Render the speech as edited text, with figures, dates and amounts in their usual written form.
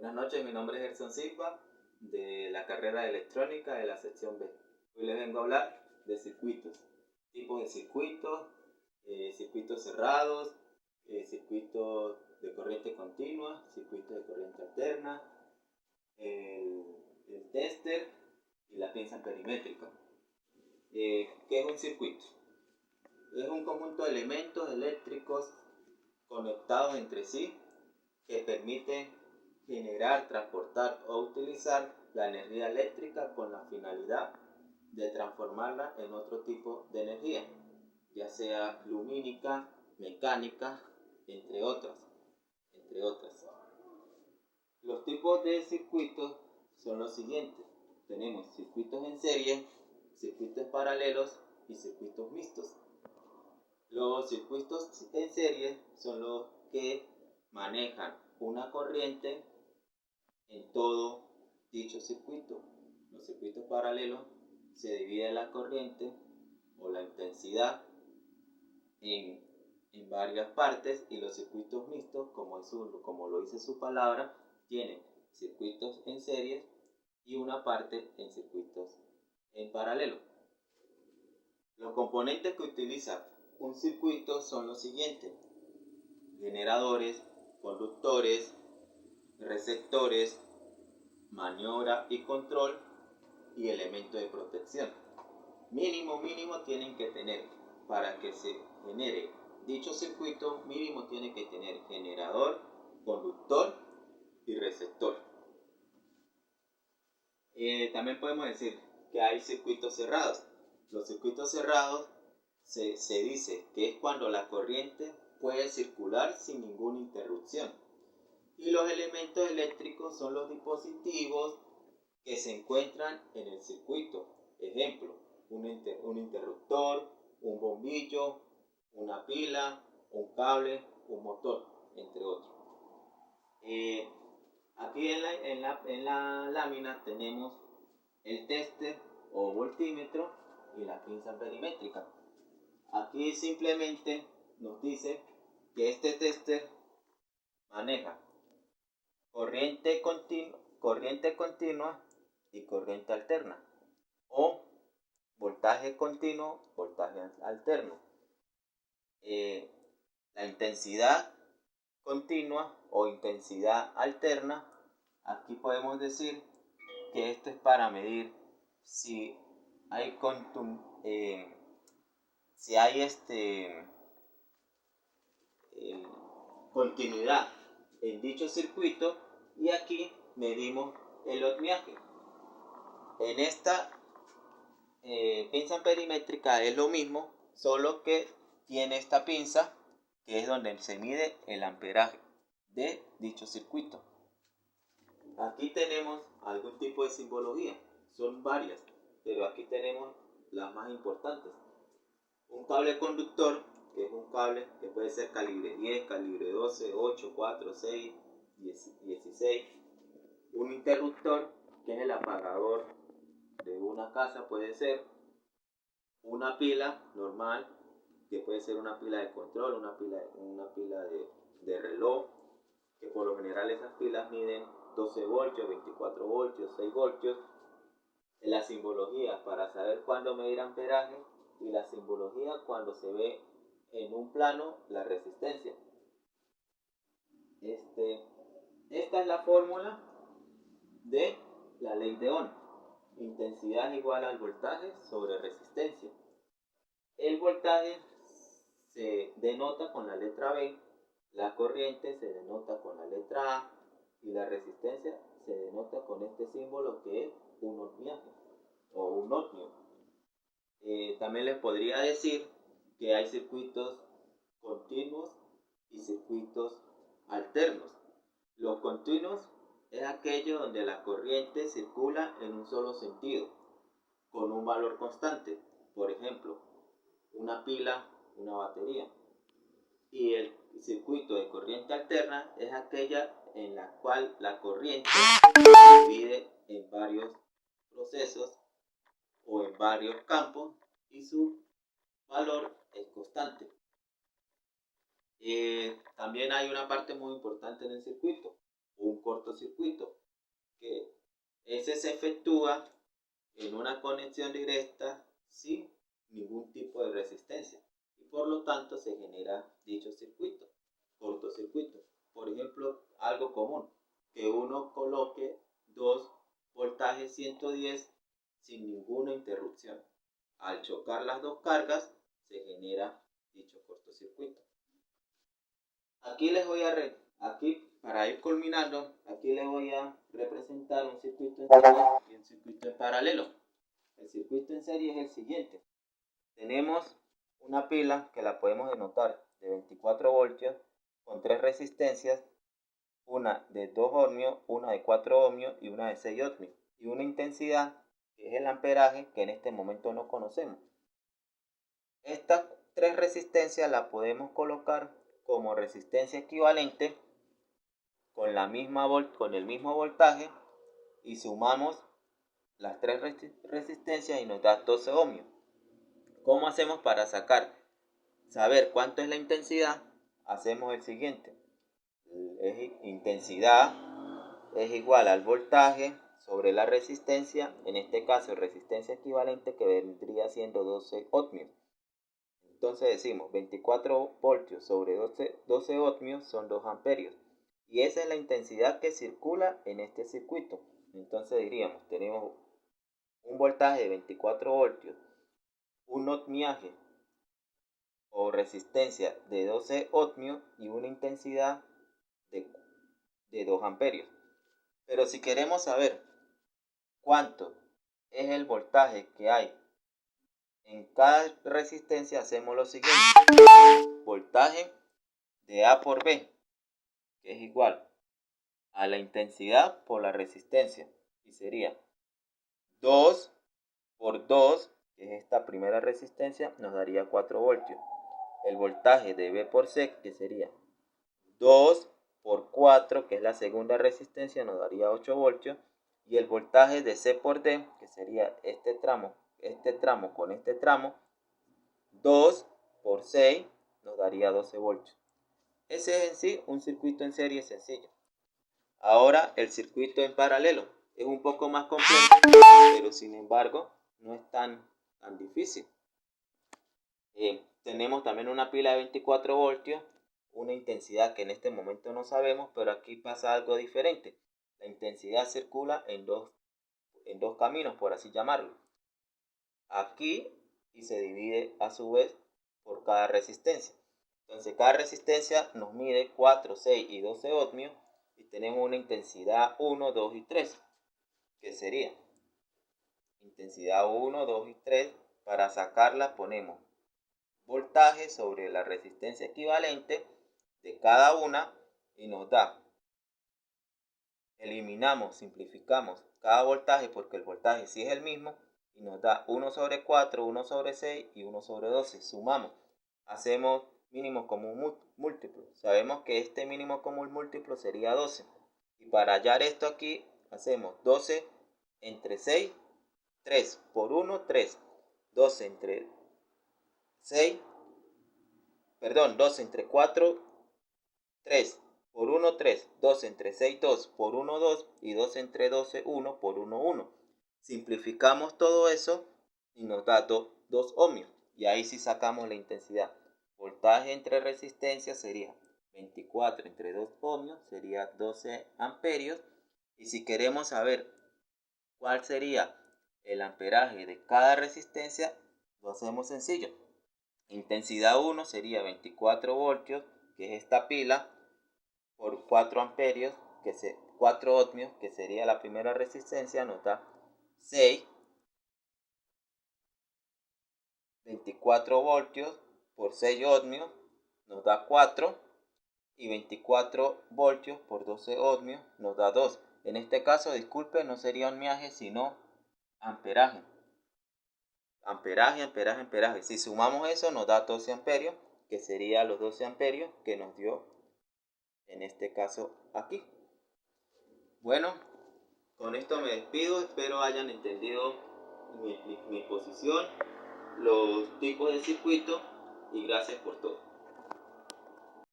Buenas noches, mi nombre es Gerson Silva, de la carrera de electrónica de la sección B. Hoy les vengo a hablar de circuitos, tipos de circuitos, circuitos cerrados, circuitos de corriente continua, circuitos de corriente alterna, el tester y la pinza perimétrica. ¿Qué es un circuito? Es un conjunto de elementos eléctricos conectados entre sí que permiten generar, transportar o utilizar la energía eléctrica con la finalidad de transformarla en otro tipo de energía, ya sea lumínica, mecánica, entre otras. Los tipos de circuitos son los siguientes. Tenemos circuitos en serie, circuitos paralelos y circuitos mixtos. Los circuitos en serie son los que manejan una corriente en todo dicho circuito. Los circuitos paralelos se divide la corriente o la intensidad en varias partes, y los circuitos mixtos, como lo dice su palabra, tienen circuitos en serie y una parte en circuitos en paralelo. Los componentes que utiliza un circuito son los siguientes: generadores, conductores, receptores, maniobra y control y elementos de protección. Mínimo tienen que tener, para que se genere dicho circuito, mínimo tiene que tener generador, conductor y receptor. También podemos decir que hay circuitos cerrados. Los circuitos cerrados se dice que es cuando la corriente puede circular sin ninguna interrupción. Y los elementos eléctricos son los dispositivos que se encuentran en el circuito. Ejemplo, un interruptor, un bombillo, una pila, un cable, un motor, entre otros. Aquí en la lámina tenemos el tester o voltímetro y la pinza perimétrica. Aquí simplemente nos dice que este tester maneja corriente continua y corriente alterna, o voltaje continuo, voltaje alterno. La intensidad continua o intensidad alterna, aquí podemos decir que esto es para medir si hay continuidad en dicho circuito, y aquí medimos el ohmiaje. En esta pinza perimétrica es lo mismo, solo que tiene esta pinza que es donde se mide el amperaje de dicho circuito. Aquí tenemos algún tipo de simbología, son varias, pero aquí tenemos las más importantes. Un cable conductor, que es un cable que puede ser calibre 10, calibre 12, 8, 4, 6, 16. Un interruptor, que es el apagador de una casa, puede ser una pila normal, que puede ser una pila de control, una pila de reloj, que por lo general esas pilas miden 12 voltios, 24 voltios, 6 voltios. La simbología para saber cuándo medir amperaje, y la simbología cuando se ve en un plano la resistencia. Esta es la fórmula de la ley de Ohm. Intensidad es igual al voltaje sobre resistencia. El voltaje se denota con la letra B, la corriente se denota con la letra A, y la resistencia se denota con este símbolo que es un ohmiaje o un ohmio. También les podría decir que hay circuitos continuos y circuitos alternos. Los continuos es aquello donde la corriente circula en un solo sentido, con un valor constante. Por ejemplo, una pila, una batería. Y el circuito de corriente alterna es aquella en la cual la corriente se divide en varios procesos o en varios campos, y su valor es constante. También hay una parte muy importante en el circuito, un cortocircuito. cortocircuito, que ese se efectúa en una conexión directa sin ningún tipo de resistencia y por lo tanto se genera dicho circuito, cortocircuito. Por ejemplo, algo común, que uno coloque dos voltajes 110 sin ninguna interrupción. Al chocar las dos cargas se genera dicho cortocircuito. Aquí para ir culminando, aquí les voy a representar un circuito en serie y un circuito en paralelo. El circuito en serie es el siguiente. Tenemos una pila que la podemos denotar de 24 voltios con tres resistencias, una de 2 ohmios, una de 4 ohmios y una de 6 ohmios, y una intensidad que es el amperaje, que en este momento no conocemos. Estas tres resistencias las podemos colocar como resistencia equivalente con el mismo voltaje y sumamos las tres resistencias y nos da 12 ohmios. ¿Cómo hacemos para saber cuánto es la intensidad? Hacemos el siguiente. Intensidad es igual al voltaje sobre la resistencia, en este caso resistencia equivalente, que vendría siendo 12 ohmios. Entonces decimos 24 voltios sobre 12 ohmios son 2 amperios. Y esa es la intensidad que circula en este circuito. Entonces diríamos, tenemos un voltaje de 24 voltios, un ohmiaje o resistencia de 12 ohmios y una intensidad de 2 amperios. Pero si queremos saber cuánto es el voltaje que hay en cada resistencia, hacemos lo siguiente. Voltaje de A por B, que es igual a la intensidad por la resistencia, y sería 2 por 2, que es esta primera resistencia, nos daría 4 voltios. El voltaje de B por C, que sería 2 por 4, que es la segunda resistencia, nos daría 8 voltios. Y el voltaje de C por D, que sería este tramo con este tramo, 2 por 6, nos daría 12 voltios. Ese es en sí un circuito en serie sencillo. Ahora el circuito en paralelo es un poco más complejo, pero sin embargo no es tan difícil. Tenemos también una pila de 24 voltios, una intensidad que en este momento no sabemos, pero aquí pasa algo diferente. La intensidad circula en dos caminos, por así llamarlo. Aquí, y se divide a su vez por cada resistencia. Entonces cada resistencia nos mide 4, 6 y 12 ohmios y tenemos una intensidad 1, 2 y 3, que sería intensidad 1, 2 y 3. Para sacarla ponemos voltaje sobre la resistencia equivalente de cada una y nos da, eliminamos, simplificamos cada voltaje porque el voltaje sí es el mismo y nos da 1 sobre 4, 1 sobre 6 y 1 sobre 12. Sumamos, hacemos mínimo común múltiplo. Sabemos que este mínimo común múltiplo sería 12. Y para hallar esto aquí, hacemos 12 entre 6, 3 por 1, 3. 12 entre 12 entre 4, 3 por 1, 3. 2 entre 6, 2 por 1, 2. Y 2 entre 12, 1 por 1, 1. Simplificamos todo eso y nos da 2 ohmios. Y ahí sí sacamos la intensidad. Voltaje entre resistencia sería 24 entre 2 ohmios, sería 12 amperios. Y si queremos saber cuál sería el amperaje de cada resistencia, lo hacemos sencillo. Intensidad 1 sería 24 voltios, que es esta pila, por 4 amperios, 4 ohmios, que sería la primera resistencia, nos da 6. 24 voltios por 6 ohmios nos da 4. Y 24 voltios por 12 ohmios nos da 2. En este caso, disculpe, no sería ohmiaje, sino amperaje. Amperaje. Si sumamos eso, nos da 12 amperios, que sería los 12 amperios que nos dio en este caso aquí. Bueno, con esto me despido. Espero hayan entendido mi exposición, los tipos de circuito, y gracias por todo.